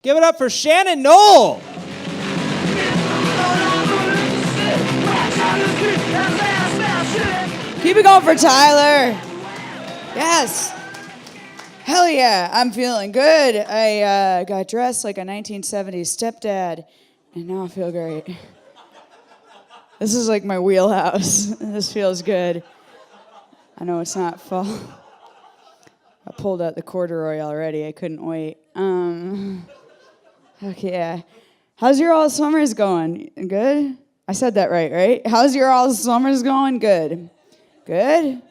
Give it up for Shannon Knoll. Keep it going for Tyler. Yes. Hell yeah, I'm feeling good. I got dressed like a 1970s stepdad, and now I feel great. This is like my wheelhouse. This feels good. I know it's not fall. I pulled out the corduroy already. I couldn't wait. Okay, yeah. How's your all summers going? Good? I said that right? How's your all summers going? Good. Good?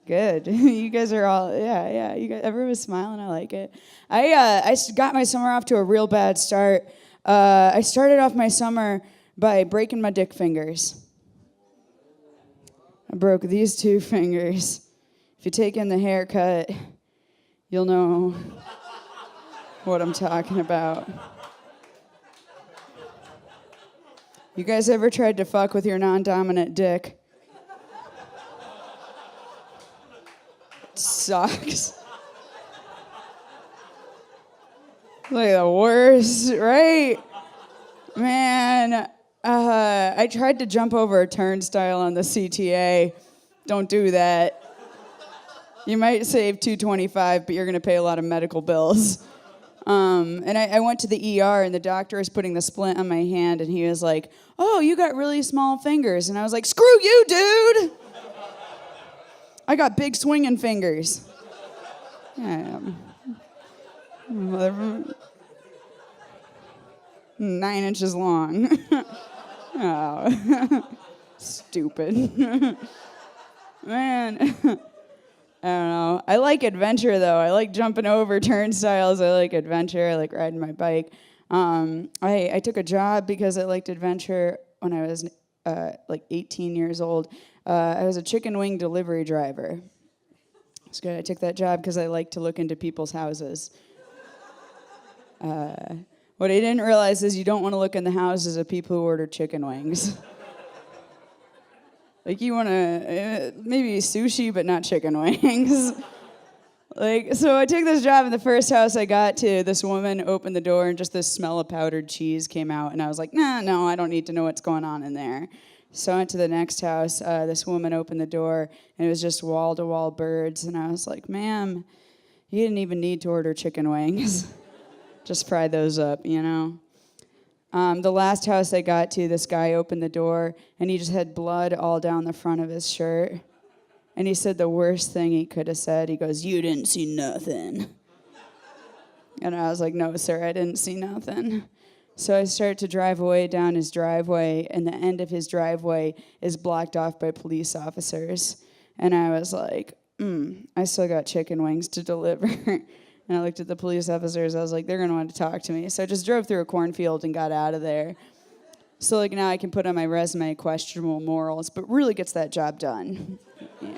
Good. You guys are all, yeah. You guys, everyone's smiling. I like it. I got my summer off to a real bad start. I started off my summer by breaking my dick fingers. I broke these two fingers. If you take in the haircut, you'll know what I'm talking about. You guys ever tried to fuck with your non-dominant dick? It sucks. Like the worst, right? Man, I tried to jump over a turnstile on the CTA. Don't do that. You might save $225, but you're going to pay a lot of medical bills. And I went to the ER, and the doctor was putting the splint on my hand, and he was like, "Oh, you got really small fingers." And I was like, "Screw you, dude! I got big swinging fingers." Yeah. 9 inches long. Oh. Stupid. Man. I don't know. I like adventure, though. I like jumping over turnstiles. I like adventure. I like riding my bike. I took a job because I liked adventure when I was like 18 years old. I was a chicken wing delivery driver. It's good. I took that job because I like to look into people's houses. What I didn't realize is you don't want to look in the houses of people who order chicken wings. Like, you want to, maybe sushi, but not chicken wings. So I took this job, and the first house I got to, this woman opened the door, and just this smell of powdered cheese came out, and I was like, no, I don't need to know what's going on in there. So I went to the next house. This woman opened the door, and it was just wall-to-wall birds, and I was like, "Ma'am, you didn't even need to order chicken wings. Just fry those up, you know?" The last house I got to, this guy opened the door, and he just had blood all down the front of his shirt. And he said the worst thing he could have said. He goes, "You didn't see nothing." And I was like, "No, sir, I didn't see nothing." So I start to drive away down his driveway, and the end of his driveway is blocked off by police officers. And I was like, I still got chicken wings to deliver. And I looked at the police officers. I was like, they're going to want to talk to me. So I just drove through a cornfield and got out of there. So like now I can put on my resume questionable morals, but really gets that job done. Yeah.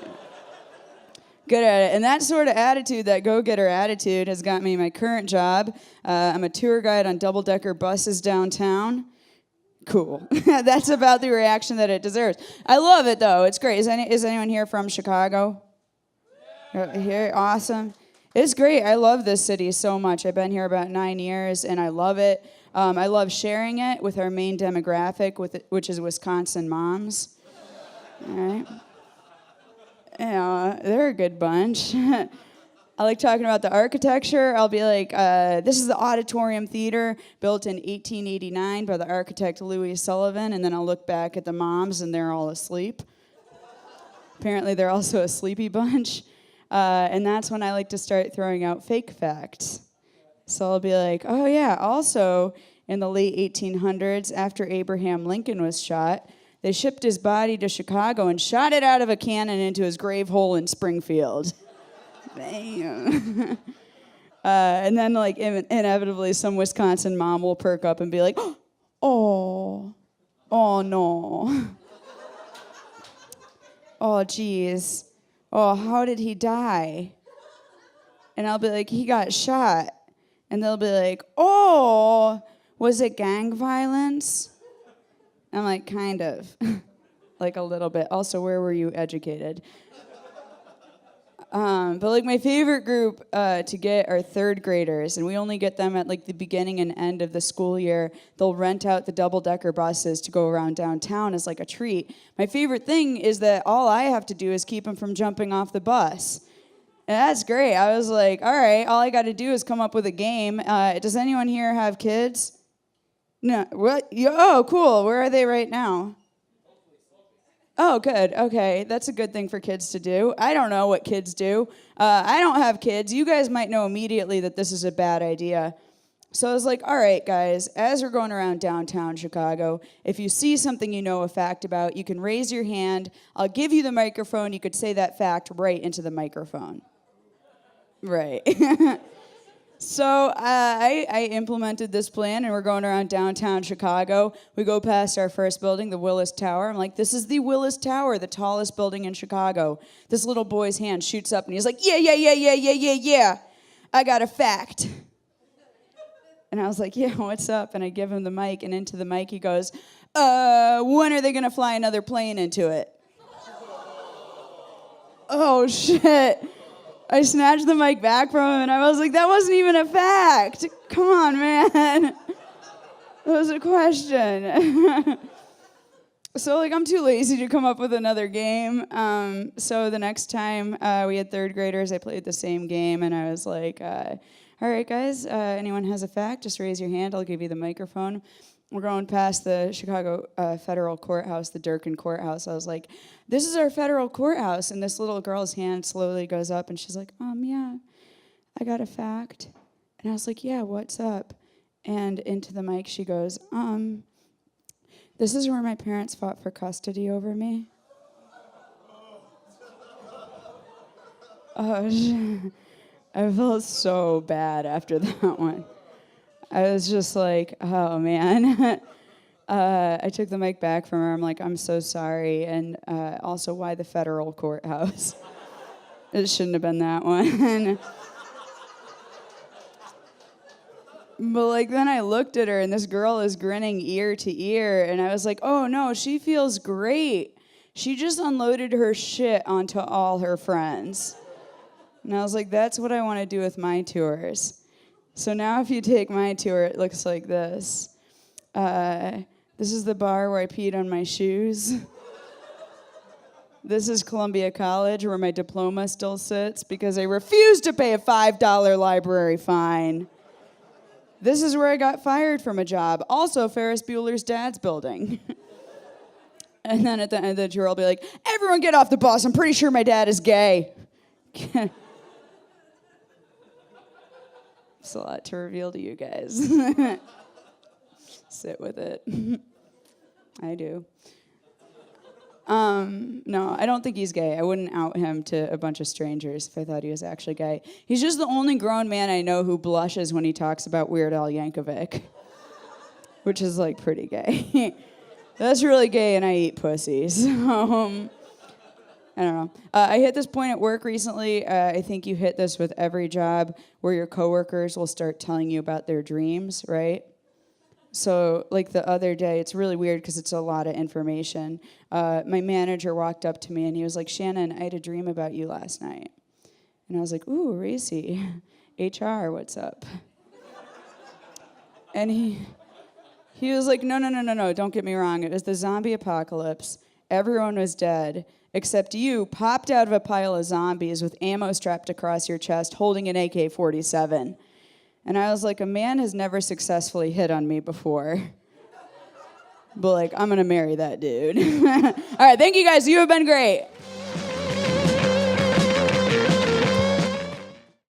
Good at it. And that sort of attitude, that go-getter attitude, has got me my current job. I'm a tour guide on double-decker buses downtown. Cool. That's about the reaction that it deserves. I love it, though. It's great. Is anyone here from Chicago? Here? Awesome. It's great. I love this city so much. I've been here about 9 years, and I love it. I love sharing it with our main demographic, which is Wisconsin moms. All right. Yeah, they're a good bunch. I like talking about the architecture. I'll be like, this is the Auditorium Theater, built in 1889 by the architect Louis Sullivan, and then I'll look back at the moms, and they're all asleep. Apparently, they're also a sleepy bunch. And that's when I like to start throwing out fake facts. So I'll be like, oh yeah, also in the late 1800s, after Abraham Lincoln was shot, they shipped his body to Chicago and shot it out of a cannon into his grave hole in Springfield. Bam. And then like inevitably some Wisconsin mom will perk up and be like, oh no. Oh geez. Oh, how did he die? And I'll be like, he got shot. And they'll be like, oh, was it gang violence? I'm like, kind of. Like a little bit. Also, where were you educated? But like my favorite group to get are third graders, and we only get them at like the beginning and end of the school year. They'll rent out the double-decker buses to go around downtown as like a treat. My favorite thing is that all I have to do is keep them from jumping off the bus. And that's great. I was like, all right, all I got to do is come up with a game. Does anyone here have kids? No. What? Oh, cool. Where are they right now? Oh, good. Okay. That's a good thing for kids to do. I don't know what kids do. I don't have kids. You guys might know immediately that this is a bad idea. So I was like, all right, guys, as we're going around downtown Chicago, if you see something you know a fact about, you can raise your hand. I'll give you the microphone. You could say that fact right into the microphone. Right. So I implemented this plan, and we're going around downtown Chicago. We go past our first building, the Willis Tower. I'm like, this is the Willis Tower, the tallest building in Chicago. This little boy's hand shoots up, and he's like, yeah. I got a fact. And I was like, yeah, what's up? And I give him the mic, and into the mic he goes, when are they going to fly another plane into it? Oh, shit. I snatched the mic back from him, and I was like, that wasn't even a fact. Come on, man. That was a question. So, like, I'm too lazy to come up with another game. So the next time we had third graders, I played the same game, and I was like, all right, guys, anyone has a fact? Just raise your hand. I'll give you the microphone. We're going past the Chicago federal courthouse, the Durkin courthouse. I was like, this is our federal courthouse. And this little girl's hand slowly goes up, and she's like, yeah, I got a fact. And I was like, yeah, what's up? And into the mic she goes, this is where my parents fought for custody over me. Oh, I felt so bad after that one. I was just like, oh, man. I took the mic back from her. I'm like, I'm so sorry. And also, why the federal courthouse? It shouldn't have been that one. But, like, then I looked at her, and this girl is grinning ear to ear. And I was like, oh, no, she feels great. She just unloaded her shit onto all her friends. And I was like, that's what I want to do with my tours. So now if you take my tour, it looks like this. This is the bar where I peed on my shoes. This is Columbia College, where my diploma still sits because I refused to pay a $5 library fine. This is where I got fired from a job. Also, Ferris Bueller's dad's building. And then at the end of the tour, I'll be like, everyone get off the bus. I'm pretty sure my dad is gay. It's a lot to reveal to you guys. Sit with it. I do. No, I don't think he's gay. I wouldn't out him to a bunch of strangers if I thought he was actually gay. He's just the only grown man I know who blushes when he talks about Weird Al Yankovic, which is, like, pretty gay. That's really gay, and I eat pussy, so... I don't know. I hit this point at work recently. I think you hit this with every job where your coworkers will start telling you about their dreams, right? So, like the other day, it's really weird because it's a lot of information. My manager walked up to me and he was like, Shannon, I had a dream about you last night. And I was like, ooh, racy. HR, what's up? And he was like, no, don't get me wrong. It was the zombie apocalypse. Everyone was dead. Except you popped out of a pile of zombies with ammo strapped across your chest, holding an AK-47. And I was like, a man has never successfully hit on me before. But, like, I'm going to marry that dude. All right, thank you guys. You have been great.